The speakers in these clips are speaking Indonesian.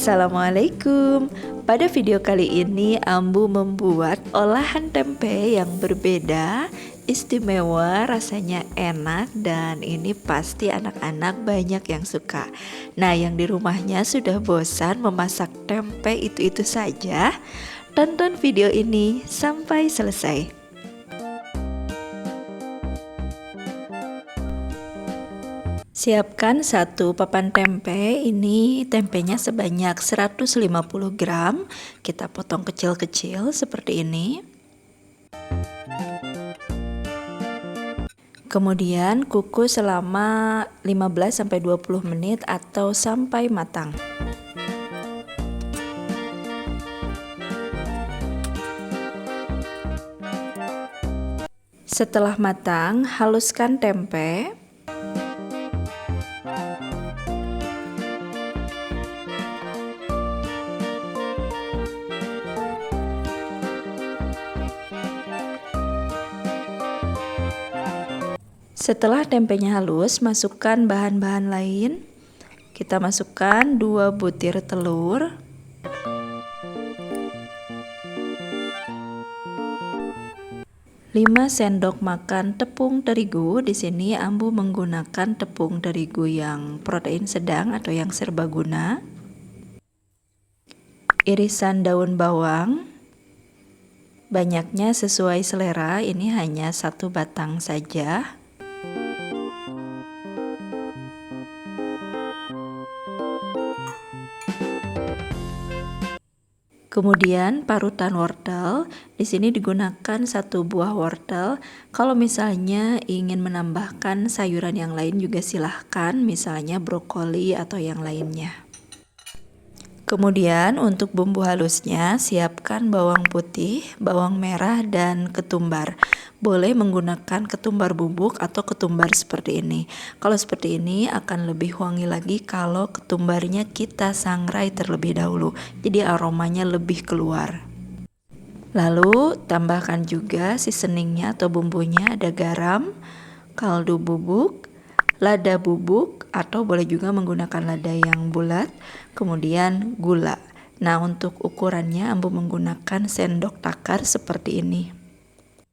Assalamualaikum. Pada video kali ini Ambu membuat olahan tempe yang berbeda, istimewa, rasanya enak, dan ini pasti anak-anak banyak yang suka. Nah, yang di rumahnya sudah bosan memasak tempe itu-itu saja, tonton video ini sampai selesai. Siapkan satu papan tempe. Ini tempenya sebanyak 150 gram. Kita potong kecil-kecil seperti ini. Kemudian kukus selama 15-20 menit atau sampai matang. Setelah matang, haluskan tempe. Setelah tempenya halus, masukkan bahan-bahan lain. Kita masukkan 2 butir telur, 5 sendok makan tepung terigu. Di sini Ambu menggunakan tepung terigu yang protein sedang atau yang serbaguna. Irisan daun bawang. Banyaknya sesuai selera, ini hanya 1 batang saja. Kemudian parutan wortel, di sini digunakan 1 buah wortel. Kalau misalnya ingin menambahkan sayuran yang lain juga silahkan, misalnya brokoli atau yang lainnya. Kemudian untuk bumbu halusnya, siapkan bawang putih, bawang merah, dan ketumbar. Boleh menggunakan ketumbar bubuk atau ketumbar seperti ini. Kalau seperti ini akan lebih wangi lagi kalau ketumbarnya kita sangrai terlebih dahulu. Jadi aromanya lebih keluar. Lalu tambahkan juga seasoningnya atau bumbunya, ada garam, kaldu bubuk, lada bubuk, atau boleh juga menggunakan lada yang bulat, kemudian gula. Nah, untuk ukurannya Ambu menggunakan sendok takar seperti ini.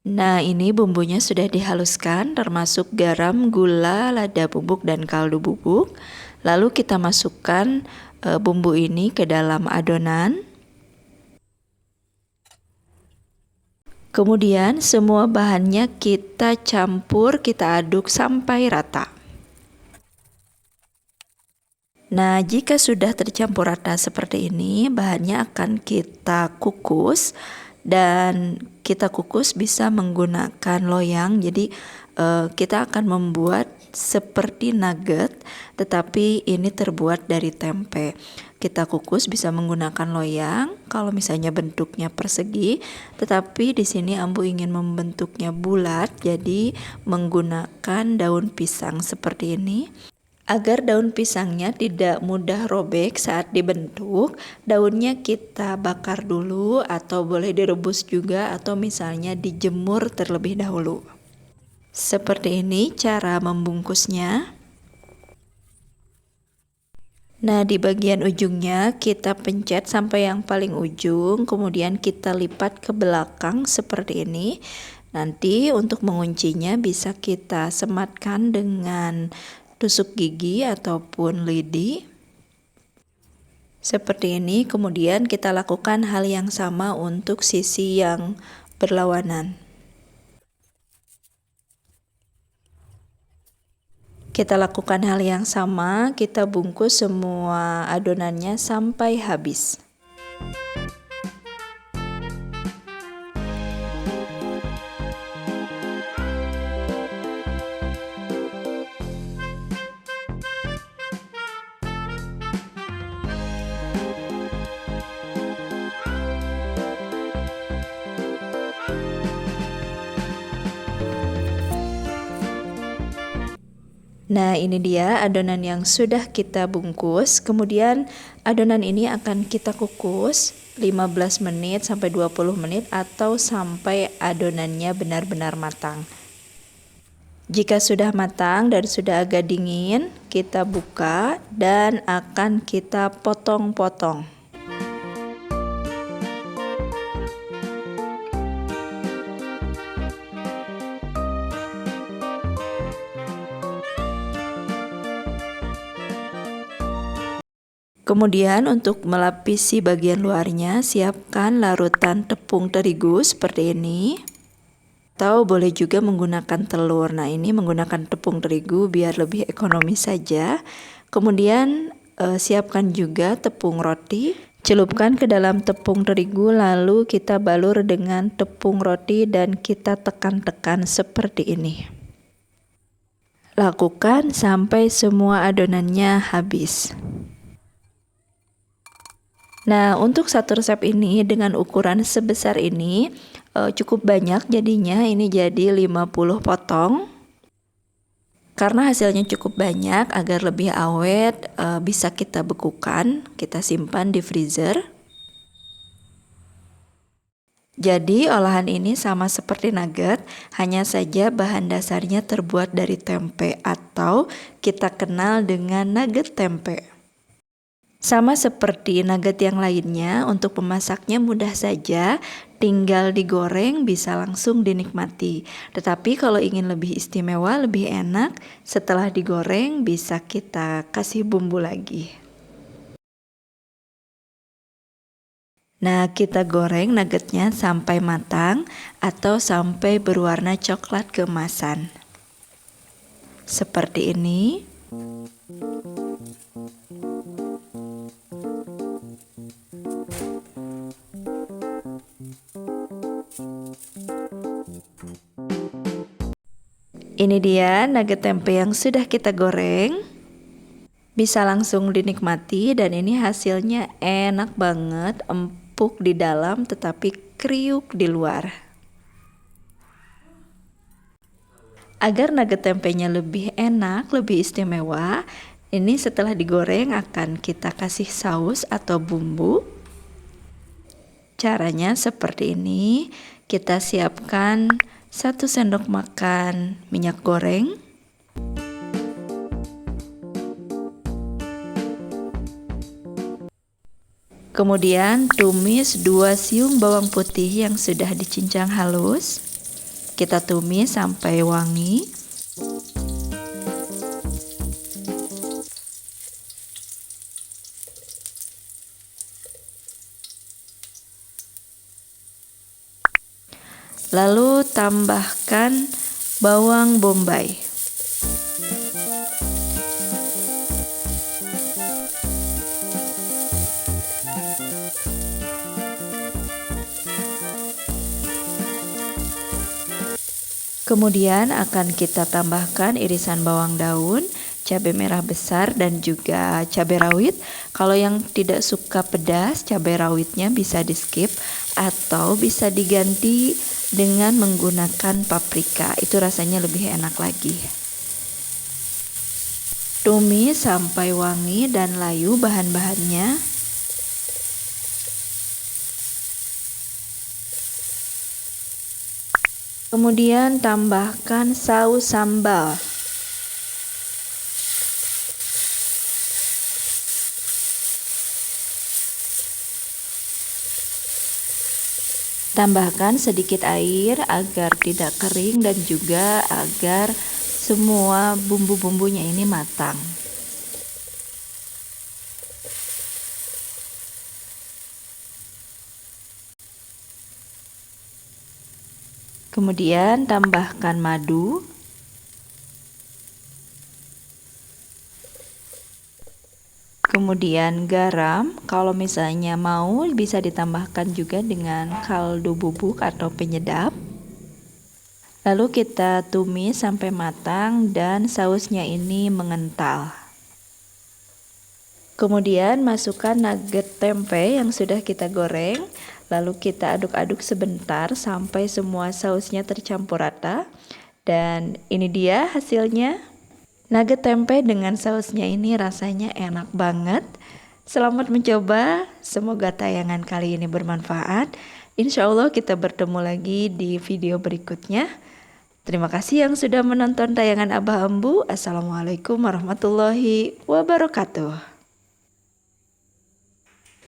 Nah, ini bumbunya sudah dihaluskan, termasuk garam, gula, lada bubuk, dan kaldu bubuk. Lalu kita masukkan bumbu ini ke dalam adonan. Kemudian semua bahannya kita campur, kita aduk sampai rata. Nah, jika sudah tercampur rata seperti ini, bahannya akan kita kukus, dan kita kukus bisa menggunakan loyang. Jadi kita akan membuat seperti nugget, tetapi ini terbuat dari tempe. Kita kukus bisa menggunakan loyang kalau misalnya bentuknya persegi, tetapi di sini Ambu ingin membentuknya bulat, jadi menggunakan daun pisang seperti ini. Agar daun pisangnya tidak mudah robek saat dibentuk, daunnya kita bakar dulu atau boleh direbus juga atau misalnya dijemur terlebih dahulu. Seperti ini cara membungkusnya. Nah, di bagian ujungnya kita pencet sampai yang paling ujung, kemudian kita lipat ke belakang seperti ini. Nanti untuk menguncinya bisa kita sematkan dengan tusuk gigi ataupun lidi seperti ini. Kemudian kita lakukan hal yang sama untuk sisi yang berlawanan. Kita lakukan hal yang sama, kita bungkus semua adonannya sampai habis. Nah, ini dia adonan yang sudah kita bungkus. Kemudian adonan ini akan kita kukus 15 menit sampai 20 menit atau sampai adonannya benar-benar matang. Jika sudah matang dan sudah agak dingin, kita buka dan akan kita potong-potong. Kemudian untuk melapisi bagian luarnya, siapkan larutan tepung terigu seperti ini. Atau boleh juga menggunakan telur. Nah, ini menggunakan tepung terigu biar lebih ekonomis saja. Kemudian siapkan juga tepung roti. Celupkan ke dalam tepung terigu, lalu kita balur dengan tepung roti dan kita tekan-tekan seperti ini. Lakukan sampai semua adonannya habis. Nah, untuk satu resep ini dengan ukuran sebesar ini cukup banyak jadinya, ini jadi 50 potong. Karena hasilnya cukup banyak, agar lebih awet bisa kita bekukan, kita simpan di freezer. Jadi olahan ini sama seperti nugget, hanya saja bahan dasarnya terbuat dari tempe atau kita kenal dengan nugget tempe. Sama seperti nugget yang lainnya, untuk memasaknya mudah saja, tinggal digoreng bisa langsung dinikmati. Tetapi kalau ingin lebih istimewa, lebih enak, setelah digoreng bisa kita kasih bumbu lagi. Nah, kita goreng nuggetnya sampai matang atau sampai berwarna coklat keemasan. Seperti ini. Ini dia nugget tempe yang sudah kita goreng. Bisa langsung dinikmati dan ini hasilnya enak banget, empuk di dalam tetapi kriuk di luar. Agar nugget tempenya lebih enak, lebih istimewa, ini setelah digoreng akan kita kasih saus atau bumbu. Caranya seperti ini, kita siapkan 1 sendok makan minyak goreng, kemudian tumis 2 siung bawang putih yang sudah dicincang halus, kita tumis sampai wangi. Lalu tambahkan bawang bombay. Kemudian akan kita tambahkan irisan bawang daun, cabai merah besar dan juga cabai rawit. Kalau yang tidak suka pedas, cabai rawitnya bisa di skip atau bisa diganti dengan menggunakan paprika, itu rasanya lebih enak lagi. Tumis sampai wangi dan layu bahan-bahannya. Kemudian tambahkan saus sambal. Tambahkan sedikit air agar tidak kering dan juga agar semua bumbu-bumbunya ini matang. Kemudian tambahkan madu. Kemudian garam, kalau misalnya mau bisa ditambahkan juga dengan kaldu bubuk atau penyedap. Lalu kita tumis sampai matang dan sausnya ini mengental. Kemudian masukkan nugget tempe yang sudah kita goreng, lalu kita aduk-aduk sebentar sampai semua sausnya tercampur rata. Dan ini dia hasilnya. Nugget tempe dengan sausnya ini rasanya enak banget. Selamat mencoba, semoga tayangan kali ini bermanfaat. Insya Allah kita bertemu lagi di video berikutnya. Terima kasih yang sudah menonton tayangan Abah Embu. Assalamualaikum warahmatullahi wabarakatuh.